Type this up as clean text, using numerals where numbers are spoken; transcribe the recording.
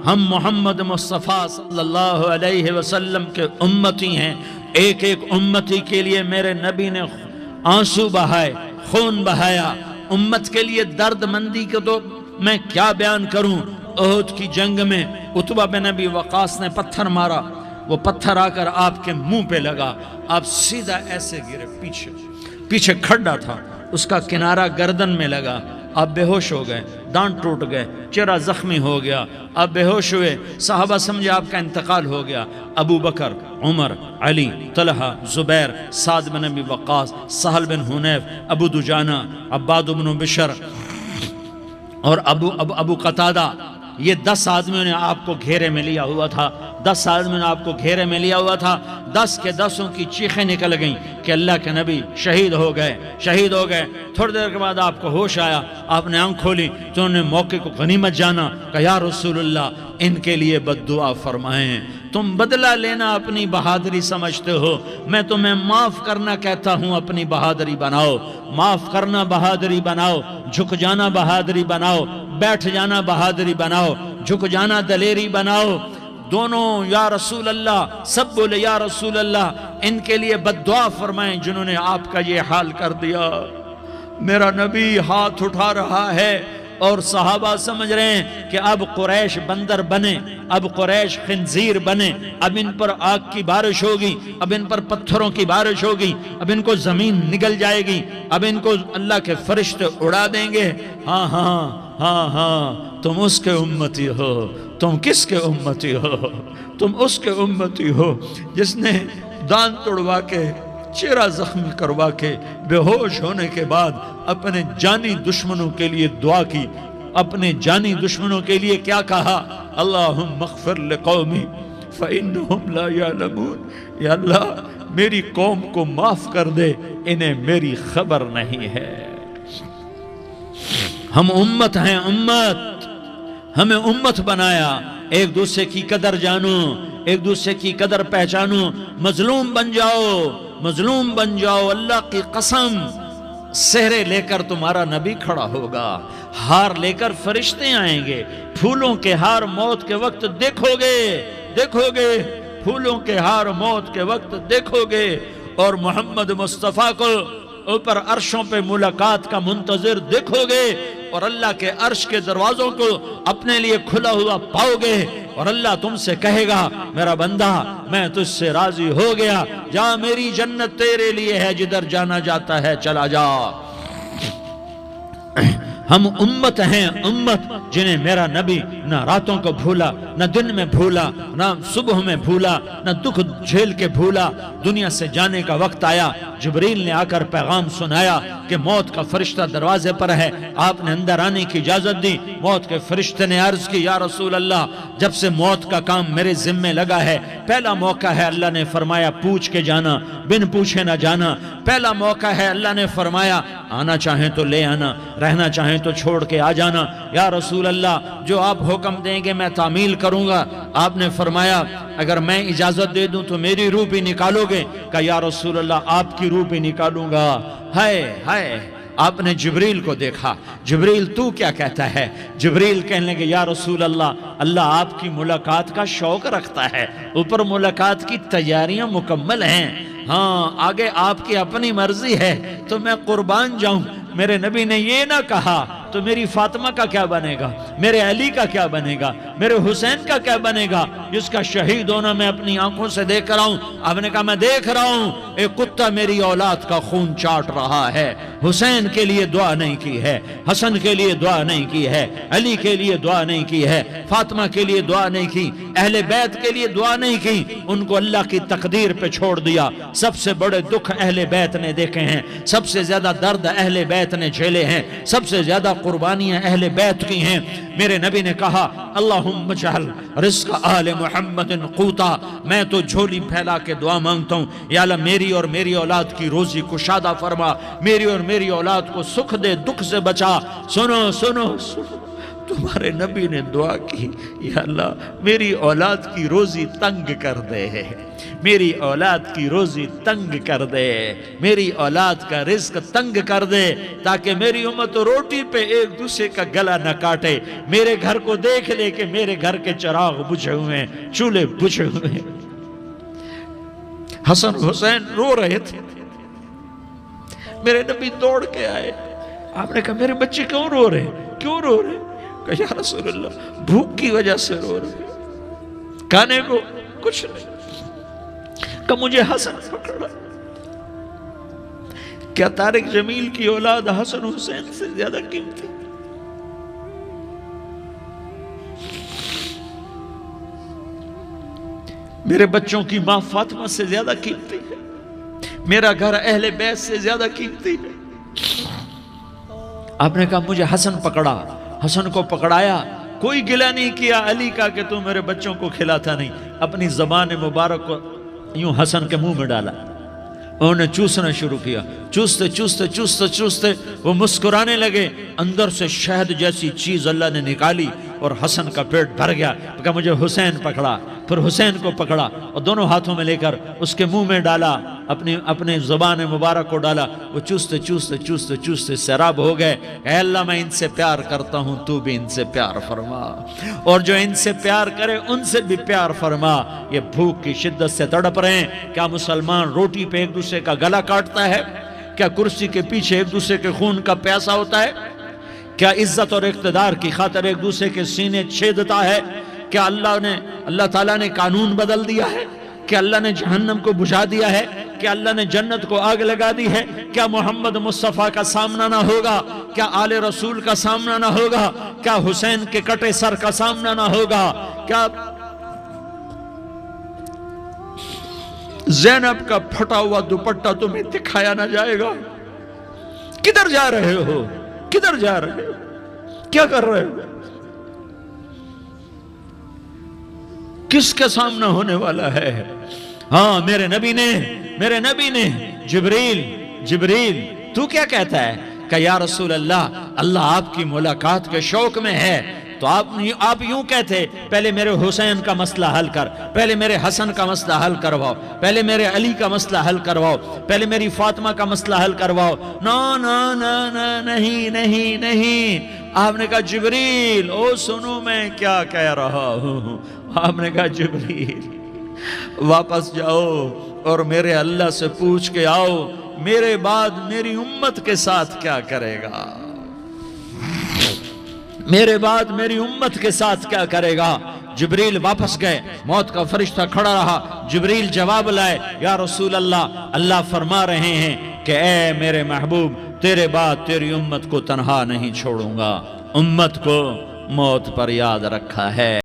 ہم محمد مصطفیٰ صلی اللہ علیہ وسلم کے امتی ہیں. ایک ایک امتی کے لیے میرے نبی نے آنسو بہائے، خون بہایا. امت کے لیے درد مندی کو تو میں کیا بیان کروں. احد کی جنگ میں عتبہ بن ابی وقاص نے پتھر مارا، وہ پتھر آ کر آپ کے منہ پہ لگا، آپ سیدھا ایسے گرے. پیچھے کھڈا تھا، اس کا کنارہ گردن میں لگا، آپ بے ہوش ہو گئے، دانت ٹوٹ گئے، چہرہ زخمی ہو گیا، آپ بے ہوش ہوئے. صحابہ سمجھے آپ کا انتقال ہو گیا. ابو بکر، عمر، علی، طلحہ، زبیر، سعد بن ابی وقاص، سہل بن حنیف، ابو دجانہ، عباد بن بشر اور ابو قتادہ، یہ 10 آدمیوں نے آپ کو گھیرے میں لیا ہوا تھا. 10 آدمیوں نے آپ کو گھیرے میں لیا ہوا تھا. 10 کے 10 کی چیخیں نکل گئیں کہ اللہ کے نبی شہید ہو گئے، شہید ہو گئے. تھوڑی دیر کے بعد آپ کو ہوش آیا، آپ نے آنکھ کھولی تو انہوں نے موقع کو غنیمت جانا کہ یا رسول اللہ ان کے لیے بد دعا فرمائیں. تم بدلہ لینا اپنی بہادری سمجھتے ہو، میں تمہیں معاف کرنا کہتا ہوں اپنی بہادری بناؤ. معاف کرنا بہادری بناؤ، جھک جانا بہادری بناؤ، بیٹھ جانا بہادری بناؤ، جھک جانا دلیری بناؤ. دونوں یا رسول اللہ، سب بولے یا رسول اللہ ان کے لیے بد دعا فرمائیں جنہوں نے آپ کا یہ حال کر دیا. میرا نبی ہاتھ اٹھا رہا ہے اور صحابہ سمجھ رہے ہیں کہ اب قریش بندر بنے، اب قریش خنزیر بنے، اب ان پر آگ کی بارش ہوگی، اب ان پر پتھروں کی بارش ہوگی، اب ان کو زمین نگل جائے گی، اب ان کو اللہ کے فرشتے اڑا دیں گے. ہاں ہاں ہاں ہاں، تم اس کے امتی ہو. تم کس کے امتی ہو؟ تم اس کے امتی ہو جس نے دانت توڑوا کے، چہرہ زخمی کروا کے، بے ہوش ہونے کے بعد اپنے جانی دشمنوں کے لیے دعا کی. اپنے جانی دشمنوں کے لیے کیا کہا؟ اللہم اغفر لقومی فإنہم لا یعلمون. یا اللہ میری قوم کو معاف کر دے، انہیں میری خبر نہیں ہے. ہم امت ہیں، امت، ہمیں امت بنایا. ایک دوسرے کی قدر جانو، ایک دوسرے کی قدر پہچانو. مظلوم بن جاؤ، مظلوم بن جاؤ. اللہ کی قسم سہرے لے کر تمہارا نبی کھڑا ہوگا، ہار لے کر فرشتے آئیں گے. پھولوں کے ہار موت کے وقت دیکھو گے، دیکھو گے، پھولوں کے ہار موت کے وقت دیکھو گے. اور محمد مصطفیٰ کو اوپر عرشوں پہ ملاقات کا منتظر دیکھو گے، اور اللہ کے عرش کے دروازوں کو اپنے لیے کھلا ہوا پاؤ گے. اور اللہ تم سے کہے گا میرا بندہ میں تجھ سے راضی ہو گیا، جا میری جنت تیرے لیے ہے، جدھر جانا جاتا ہے چلا جا. ہم امت ہیں، امت جنہیں میرا نبی نہ راتوں کو بھولا، نہ دن میں بھولا، نہ صبح میں بھولا، نہ دکھ جھیل کے بھولا. دنیا سے جانے کا وقت آیا، جبریل نے آ کر پیغام سنایا کہ موت کا فرشتہ دروازے پر ہے. آپ نے اندر آنے کی اجازت دی. موت کے فرشتے نے عرض کی یا رسول اللہ جب سے موت کا کام میرے ذمے لگا ہے، پہلا موقع ہے اللہ نے فرمایا پوچھ کے جانا، بن پوچھے نہ جانا. پہلا موقع ہے اللہ نے فرمایا آنا چاہیں تو لے آنا، رہنا چاہیں تو چھوڑ کے آ جانا. یا رسول اللہ جو آپ حکم دیں گے میں تعمیل کروں گا. آپ نے فرمایا اگر میں اجازت دے دوں تو میری روح بھی نکالو گے؟ کہ یا رسول اللہ آپ کی روح بھی نکالوں گا. ہائے ہائے، آپ نے جبریل کو دیکھا. جبریل تو کیا کہتا ہے؟ جبریل کہنے لگے یا رسول اللہ اللہ آپ کی ملاقات کا شوق رکھتا ہے، اوپر ملاقات کی تیاریاں مکمل ہیں. ہاں آگے آپ کی اپنی مرضی ہے تو میں قربان جاؤں. میرے نبی نے یہ نہ کہا تو میری فاطمہ کا کیا بنے گا، میرے علی کا کیا بنے گا، میرے حسین کا کیا بنے گا جس کا شہید ہونا میں اپنی آنکھوں سے دیکھ رہا ہوں. آپ نے کہا میں دیکھ رہا ہوں ایک کتا میری اولاد کا خون چاٹ رہا ہے. حسین کے لیے دعا نہیں کی ہے، حسن کے لیے دعا نہیں کی ہے، علی کے لیے دعا نہیں کی ہے، فاطمہ کے لیے دعا نہیں کی، اہل بیت کے لیے دعا نہیں کی. ان کو اللہ کی تقدیر پہ چھوڑ دیا. سب سے بڑے دکھ اہل بیت نے دیکھے ہیں، سب سے زیادہ درد اہل بیت نے جھیلے ہیں، سب سے زیادہ قربانیاں اہل بیت کی ہیں. میرے نبی نے کہا اللہم اجعل رزق آل محمد قوتا. میں تو جھولی پھیلا کے دعا مانگتا ہوں یا اللہ میری اور میری اولاد کی روزی کشادہ فرما، میری اور میری اولاد کو سکھ دے، دکھ سے بچا. سنو سنو سنو، تمہارے نبی نے دعا کی، یا اللہ میری اولاد کی روزی تنگ کر دے، میری اولاد کی روزی تنگ کر دے، میری اولاد کا رزق تنگ کر دے، تاکہ میری امت روٹی پہ ایک دوسرے کا گلا نہ کاٹے، میرے گھر کو دیکھ لے کہ میرے گھر کے چراغ بجھے ہوئے ہیں، چولہے بجھے ہوئے ہیں۔ حسن حسین رو رہے تھے، میرے نبی دوڑ کے آئے، آپ نے کہا میرے بچے کیوں رو رہے ہیں؟ کیوں رو رہے ہیں؟ کہا یا رسول اللہ بھوک کی وجہ سے رو رہے ہیں، کھانے کو کچھ نہیں۔ کہ مجھے حسن پکڑا۔ کیا طارق جمیل کی اولاد حسن حسین سے زیادہ قیمتی؟ میرے بچوں کی ماں فاطمہ سے زیادہ قیمتی ہے، میرا گھر اہل بیت سے زیادہ قیمتی ہے۔ آپ نے کہا مجھے حسن پکڑا، حسن کو پکڑایا، کوئی گلہ نہیں کیا علی کا کہ تو میرے بچوں کو کھلاتا نہیں، اپنی زبان مبارک کو یوں حسن کے منہ میں ڈالا، انہوں نے چوسنا شروع کیا، چوستے چوستے چوستے چوستے وہ مسکرانے لگے، اندر سے شہد جیسی چیز اللہ نے نکالی اور حسن کا پیٹ بھر گیا۔ کہا مجھے حسین پکڑا، پھر حسین کو پکڑا اور دونوں ہاتھوں میں لے کر اس کے منہ میں ڈالا، اپنے زبان مبارک کو ڈالا، وہ چوستے چوستے چوستے چوستے سیراب ہو گئے۔ اے اللہ میں ان سے پیار کرتا ہوں، تو بھی ان سے پیار فرما، اور جو ان سے پیار کرے ان سے بھی پیار فرما۔ یہ بھوک کی شدت سے تڑپ رہے ہیں، کیا مسلمان روٹی پہ ایک دوسرے کا گلا کاٹتا ہے؟ کیا کرسی کے پیچھے ایک دوسرے کے خون کا پیاسا ہوتا ہے؟ کیا عزت اور اقتدار کی خاطر ایک دوسرے کے سینے چھیدتا ہے؟ کیا اللہ تعالیٰ نے قانون بدل دیا ہے؟ کیا اللہ نے جہنم کو بجھا دیا ہے؟ کیا اللہ نے جنت کو آگ لگا دی ہے؟ کیا محمد مصطفیٰ کا سامنا نہ ہوگا؟ کیا آل رسول کا سامنا نہ ہوگا؟ کیا حسین کے کٹے سر کا سامنا نہ ہوگا؟ کیا زینب کا پھٹا ہوا دوپٹہ تمہیں دکھایا نہ جائے گا؟ کدھر جا رہے ہو؟ کدھر جا رہے ہو؟ کیا کر رہے ہو؟ کس کا سامنا ہونے والا ہے؟ ہاں میرے نبی نے جبریل تو کیا کہتا ہے کہ یا رسول اللہ آپ کی ملاقات کے شوق میں ہے، تو آپ یوں کہتے پہلے میرے حسین کا مسئلہ حل کر، پہلے میرے حسن کا مسئلہ حل کرواؤ، پہلے میرے علی کا مسئلہ حل کرواؤ، پہلے میری فاطمہ کا مسئلہ حل کرواؤ۔ نہیں، آپ نے کہا جبریل او سنو میں کیا کہہ رہا ہوں۔ آپ نے کہا جبریل واپس جاؤ اور میرے اللہ سے پوچھ کے آؤ میرے بعد میری امت کے ساتھ کیا کرے گا، میرے بعد میری امت کے ساتھ کیا کرے گا۔ جبریل واپس گئے، موت کا فرشتہ کھڑا رہا، جبریل جواب لائے، یا رسول اللہ فرما رہے ہیں کہ اے میرے محبوب تیرے بعد تیری امت کو تنہا نہیں چھوڑوں گا، امت کو موت پر یاد رکھا ہے۔